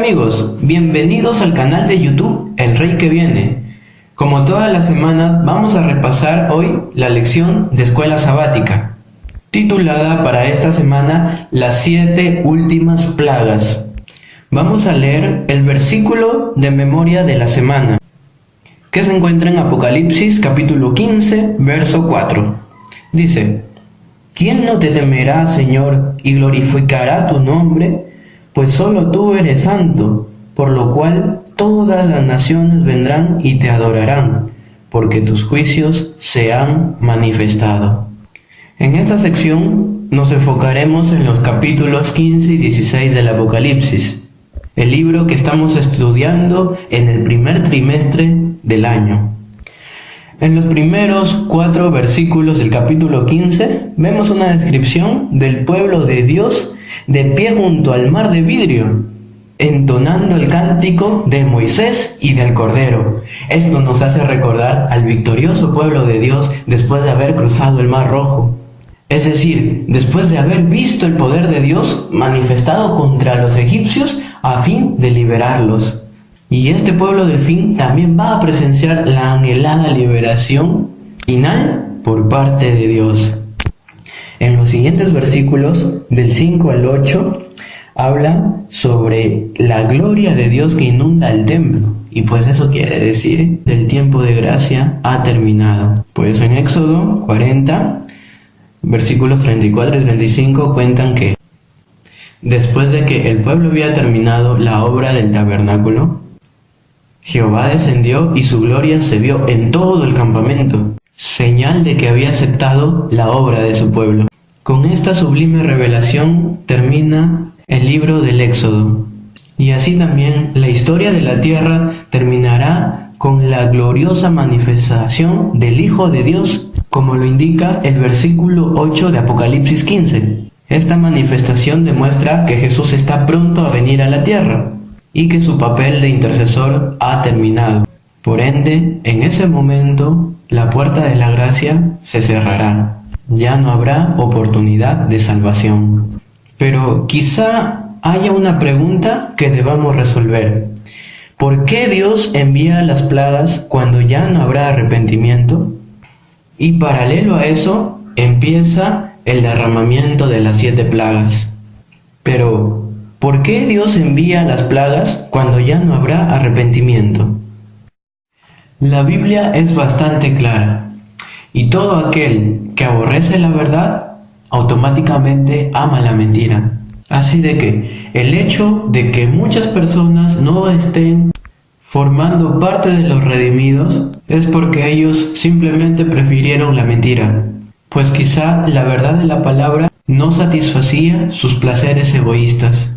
amigos, bienvenidos al canal de YouTube El Rey que Viene. Como todas las semanas vamos a repasar hoy la lección de escuela sabática, titulada para esta semana Las 7 últimas plagas. Vamos a leer el versículo de memoria de la semana, que se encuentra en Apocalipsis capítulo 15, verso 4. Dice: ¿Quién no te temerá, Señor, y glorificará tu nombre? Pues solo tú eres santo, por lo cual todas las naciones vendrán y te adorarán, porque tus juicios se han manifestado. En esta sección nos enfocaremos en los capítulos 15 y 16 del Apocalipsis, el libro que estamos estudiando en el primer trimestre del año. En los primeros 4 versículos del capítulo 15 vemos una descripción del pueblo de Dios de pie junto al mar de vidrio, entonando el cántico de Moisés y del Cordero. Esto nos hace recordar al victorioso pueblo de Dios después de haber cruzado el Mar Rojo. Es decir, después de haber visto el poder de Dios manifestado contra los egipcios a fin de liberarlos. Y este pueblo del fin también va a presenciar la anhelada liberación final por parte de Dios. En los siguientes versículos, del 5 al 8, habla sobre la gloria de Dios que inunda el templo. Y pues eso quiere decir que el tiempo de gracia ha terminado. Pues en Éxodo 40, versículos 34 y 35 cuentan que después de que el pueblo había terminado la obra del tabernáculo, Jehová descendió y su gloria se vio en todo el campamento, señal de que había aceptado la obra de su pueblo. Con esta sublime revelación termina el libro del Éxodo, y así también la historia de la tierra terminará con la gloriosa manifestación del Hijo de Dios, como lo indica el versículo 8 de Apocalipsis 15. Esta manifestación demuestra que Jesús está pronto a venir a la tierra y que su papel de intercesor ha terminado. Por ende, en ese momento, la puerta de la gracia se cerrará. Ya no habrá oportunidad de salvación. Pero quizá haya una pregunta que debamos resolver. ¿Por qué Dios envía las plagas cuando ya no habrá arrepentimiento? Y paralelo a eso, empieza el derramamiento de las 7 plagas. Pero, ¿por qué Dios envía las plagas cuando ya no habrá arrepentimiento? La Biblia es bastante clara, y todo aquel que aborrece la verdad, automáticamente ama la mentira. Así de que el hecho de que muchas personas no estén formando parte de los redimidos es porque ellos simplemente prefirieron la mentira, pues quizá la verdad de la palabra no satisfacía sus placeres egoístas.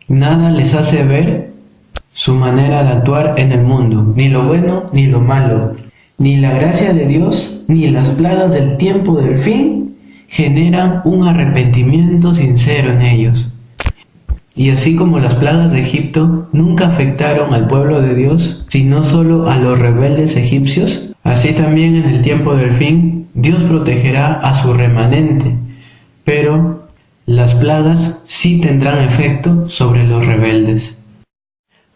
Nada les hace ver su manera de actuar en el mundo, ni lo bueno ni lo malo, ni la gracia de Dios, ni las plagas del tiempo del fin generan un arrepentimiento sincero en ellos. Y así como las plagas de Egipto nunca afectaron al pueblo de Dios, sino solo a los rebeldes egipcios, así también en el tiempo del fin Dios protegerá a su remanente, pero las plagas sí tendrán efecto sobre los rebeldes.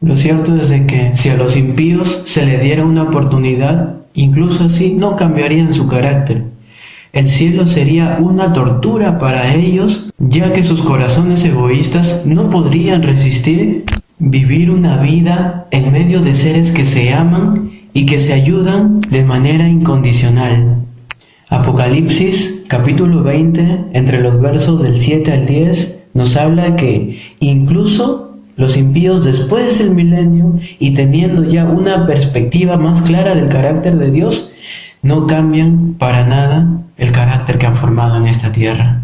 Lo cierto es de que si a los impíos se le diera una oportunidad, incluso así no cambiarían su carácter. El cielo sería una tortura para ellos, ya que sus corazones egoístas no podrían resistir vivir una vida en medio de seres que se aman y que se ayudan de manera incondicional. Apocalipsis capítulo 20, entre los versos del 7 al 10, nos habla que incluso los impíos después del milenio y teniendo ya una perspectiva más clara del carácter de Dios, no cambian para nada el carácter que han formado en esta tierra.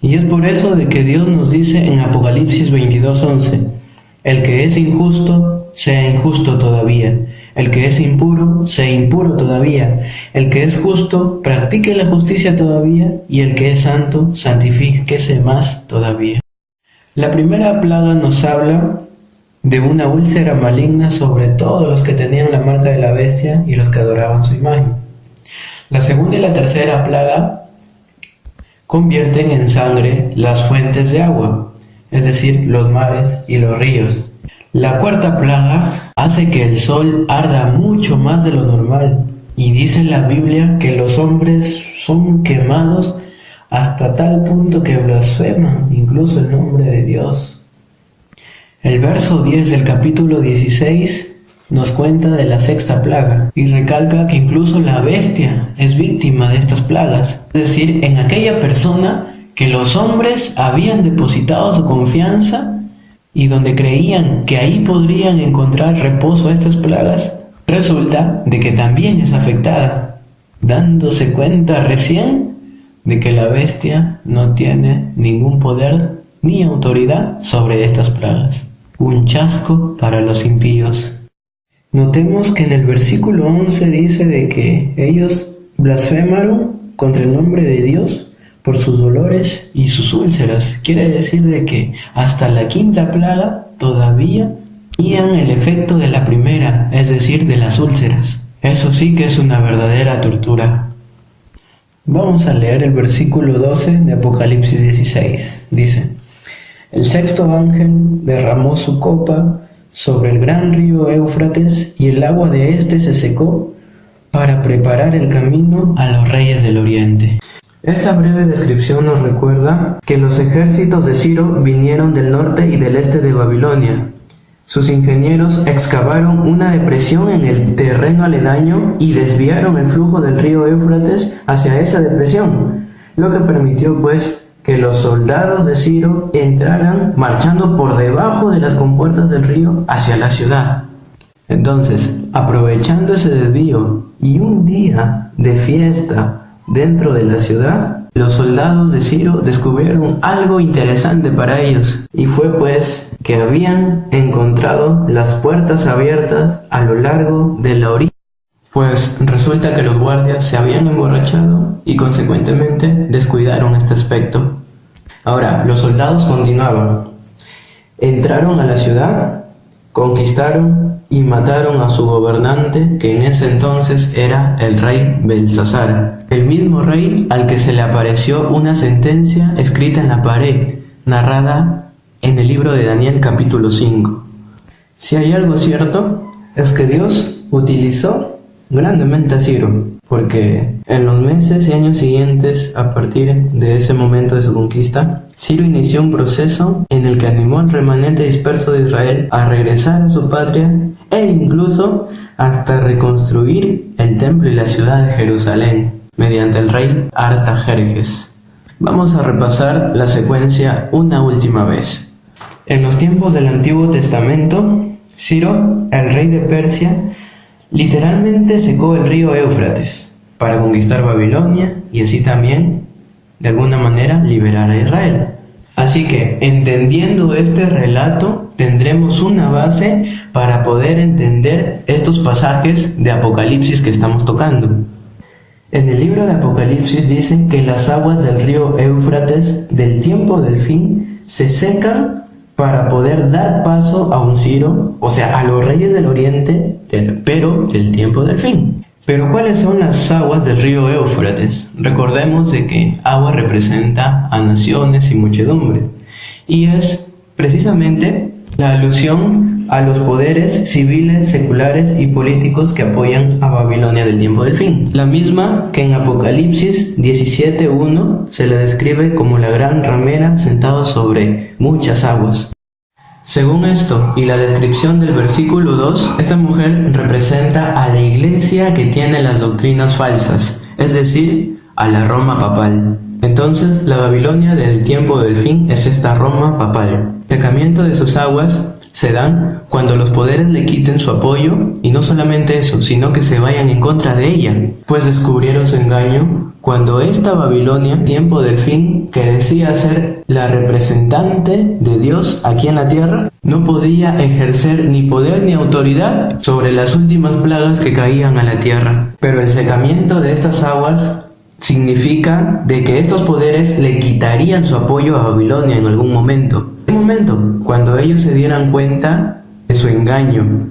Y es por eso de que Dios nos dice en Apocalipsis 22:11, el que es injusto, sea injusto todavía. El que es impuro, sea impuro todavía. El que es justo, practique la justicia todavía. Y el que es santo, santifíquese más todavía. La primera plaga nos habla de una úlcera maligna sobre todos los que tenían la marca de la bestia y los que adoraban su imagen. La segunda y la tercera plaga convierten en sangre las fuentes de agua, es decir, los mares y los ríos. La cuarta plaga hace que el sol arda mucho más de lo normal, y dice la Biblia que los hombres son quemados hasta tal punto que blasfeman incluso el nombre de Dios. El verso 10 del capítulo 16 nos cuenta de la sexta plaga y recalca que incluso la bestia es víctima de estas plagas, es decir, en aquella persona que los hombres habían depositado su confianza y donde creían que ahí podrían encontrar reposo a estas plagas, resulta de que también es afectada, dándose cuenta recién de que la bestia no tiene ningún poder ni autoridad sobre estas plagas. Un chasco para los impíos. Notemos que en el versículo 11 dice de que ellos blasfemaron contra el nombre de Dios por sus dolores y sus úlceras. Quiere decir de que hasta la quinta plaga todavía tenían el efecto de la primera, es decir, de las úlceras. Eso sí que es una verdadera tortura. Vamos a leer el versículo 12 de Apocalipsis 16. Dice: el sexto ángel derramó su copa sobre el gran río Éufrates, y el agua de éste se secó para preparar el camino a los reyes del oriente. Esta breve descripción nos recuerda que los ejércitos de Ciro vinieron del norte y del este de Babilonia. Sus ingenieros excavaron una depresión en el terreno aledaño y desviaron el flujo del río Éufrates hacia esa depresión, lo que permitió pues que los soldados de Ciro entraran marchando por debajo de las compuertas del río hacia la ciudad. Entonces, aprovechando ese desvío y un día de fiesta dentro de la ciudad, los soldados de Ciro descubrieron algo interesante para ellos, y fue pues que habían encontrado las puertas abiertas a lo largo de la orilla. Pues resulta que los guardias se habían emborrachado y consecuentemente descuidaron este aspecto. Ahora, los soldados continuaban. Entraron a la ciudad, conquistaron y mataron a su gobernante, que en ese entonces era el rey Belsasar, el mismo rey al que se le apareció una sentencia escrita en la pared, narrada en el libro de Daniel capítulo 5. Si hay algo cierto, es que Dios utilizó grandemente a Ciro, porque en los meses y años siguientes, a partir de ese momento de su conquista, Ciro inició un proceso en el que animó al remanente disperso de Israel a regresar a su patria e incluso hasta reconstruir el templo y la ciudad de Jerusalén mediante el rey Artajerjes. Vamos a repasar la secuencia una última vez. En los tiempos del Antiguo Testamento, Ciro, el rey de Persia, literalmente secó el río Éufrates para conquistar Babilonia y así también, de alguna manera, liberar a Israel. Así que, entendiendo este relato, tendremos una base para poder entender estos pasajes de Apocalipsis que estamos tocando. En el libro de Apocalipsis dicen que las aguas del río Éufrates del tiempo del fin se secan para poder dar paso a un Ciro, o sea, a los reyes del oriente, pero del tiempo del fin. Pero ¿cuáles son las aguas del río Éufrates? Recordemos de que agua representa a naciones y muchedumbre, y es precisamente la alusión a los poderes civiles, seculares y políticos que apoyan a Babilonia del tiempo del fin. La misma que en Apocalipsis 17:1 se le describe como la gran ramera sentada sobre muchas aguas. Según esto y la descripción del versículo 2, esta mujer representa a la iglesia que tiene las doctrinas falsas, es decir, a la Roma papal. Entonces, la Babilonia del tiempo del fin es esta Roma papal. El secamiento de sus aguas se dan cuando los poderes le quiten su apoyo, y no solamente eso, sino que se vayan en contra de ella, pues descubrieron su engaño cuando esta Babilonia, tiempo del fin, que decía ser la representante de Dios aquí en la tierra, no podía ejercer ni poder ni autoridad sobre las últimas plagas que caían a la tierra. Pero el secamiento de estas aguas significa de que estos poderes le quitarían su apoyo a Babilonia en algún momento. ¿En qué momento? Cuando ellos se dieran cuenta de su engaño,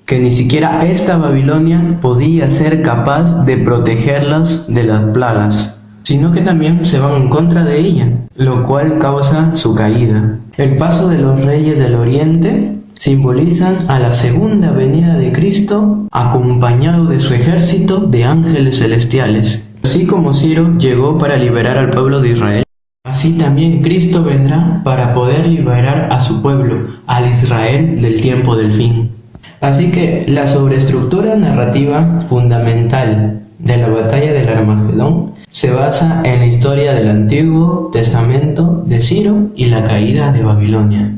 que ni siquiera esta Babilonia podía ser capaz de protegerlos de las plagas, sino que también se van en contra de ella, lo cual causa su caída. El paso de los reyes del oriente simbolizan a la segunda venida de Cristo acompañado de su ejército de ángeles celestiales. Así como Ciro llegó para liberar al pueblo de Israel, así también Cristo vendrá para poder liberar a su pueblo, al Israel del tiempo del fin. Así que la sobreestructura narrativa fundamental de la batalla del Armagedón se basa en la historia del Antiguo Testamento de Ciro y la caída de Babilonia.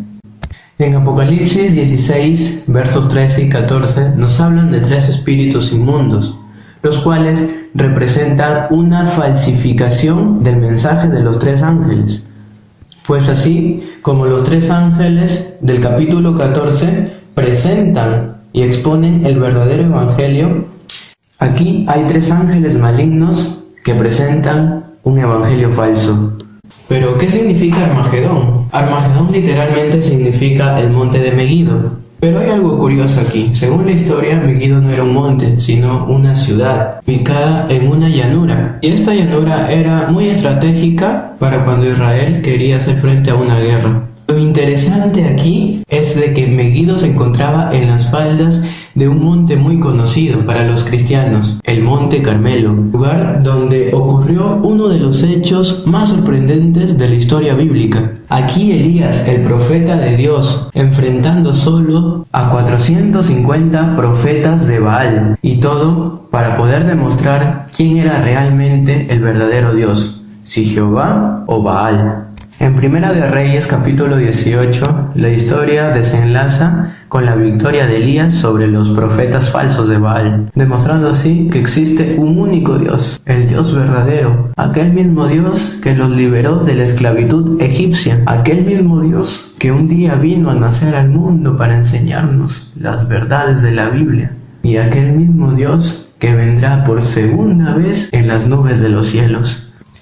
En Apocalipsis 16, versos 13 y 14 nos hablan de 3 espíritus inmundos, los cuales representan una falsificación del mensaje de los 3 ángeles. Pues así como los 3 ángeles del capítulo 14 presentan y exponen el verdadero evangelio, aquí hay 3 ángeles malignos que presentan un evangelio falso. Pero, ¿qué significa Armagedón? Armagedón literalmente significa el monte de Meguido. Pero hay algo curioso aquí. Según la historia, Meguido no era un monte, sino una ciudad, ubicada en una llanura. Y esta llanura era muy estratégica para cuando Israel quería hacer frente a una guerra. Lo interesante aquí es de que Meguido se encontraba en las faldas de un monte muy conocido para los cristianos, el Monte Carmelo, lugar donde ocurrió uno de los hechos más sorprendentes de la historia bíblica. Aquí Elías, el profeta de Dios, enfrentando solo a 450 profetas de Baal, y todo para poder demostrar quién era realmente el verdadero Dios, si Jehová o Baal. En Primera de Reyes capítulo 18, la historia desenlaza con la victoria de Elías sobre los profetas falsos de Baal, demostrando así que existe un único Dios, el Dios verdadero, aquel mismo Dios que los liberó de la esclavitud egipcia, aquel mismo Dios que un día vino a nacer al mundo para enseñarnos las verdades de la Biblia, y aquel mismo Dios que vendrá por segunda vez en las nubes de los cielos.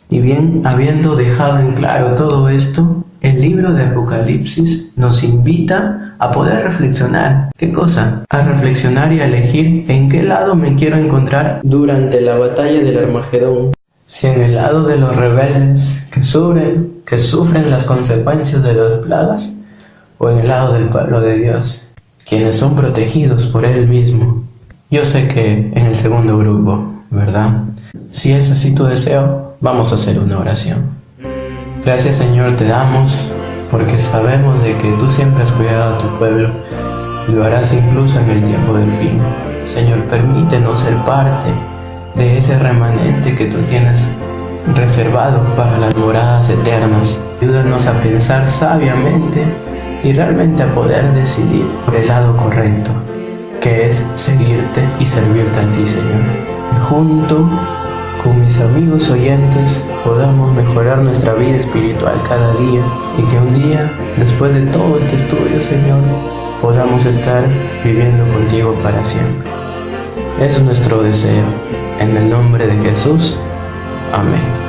Y bien, habiendo dejado en claro todo esto, el libro de Apocalipsis nos invita a poder reflexionar. ¿Qué cosa? A reflexionar y a elegir en qué lado me quiero encontrar durante la batalla del Armagedón. Si en el lado de los rebeldes que sufren las consecuencias de las plagas, o en el lado del pueblo de Dios, quienes son protegidos por Él mismo. Yo sé que en el segundo grupo, ¿verdad? Si es así tu deseo, vamos a hacer una oración. Gracias, Señor, te damos porque sabemos de que tú siempre has cuidado a tu pueblo y lo harás incluso en el tiempo del fin. Señor, permítenos ser parte de ese remanente que tú tienes reservado para las moradas eternas. Ayúdanos a pensar sabiamente y realmente a poder decidir por el lado correcto, que es seguirte y servirte a ti, Señor. Y junto con mis amigos oyentes podamos mejorar nuestra vida espiritual cada día, y que un día, después de todo este estudio, Señor, podamos estar viviendo contigo para siempre. Es nuestro deseo, en el nombre de Jesús. Amén.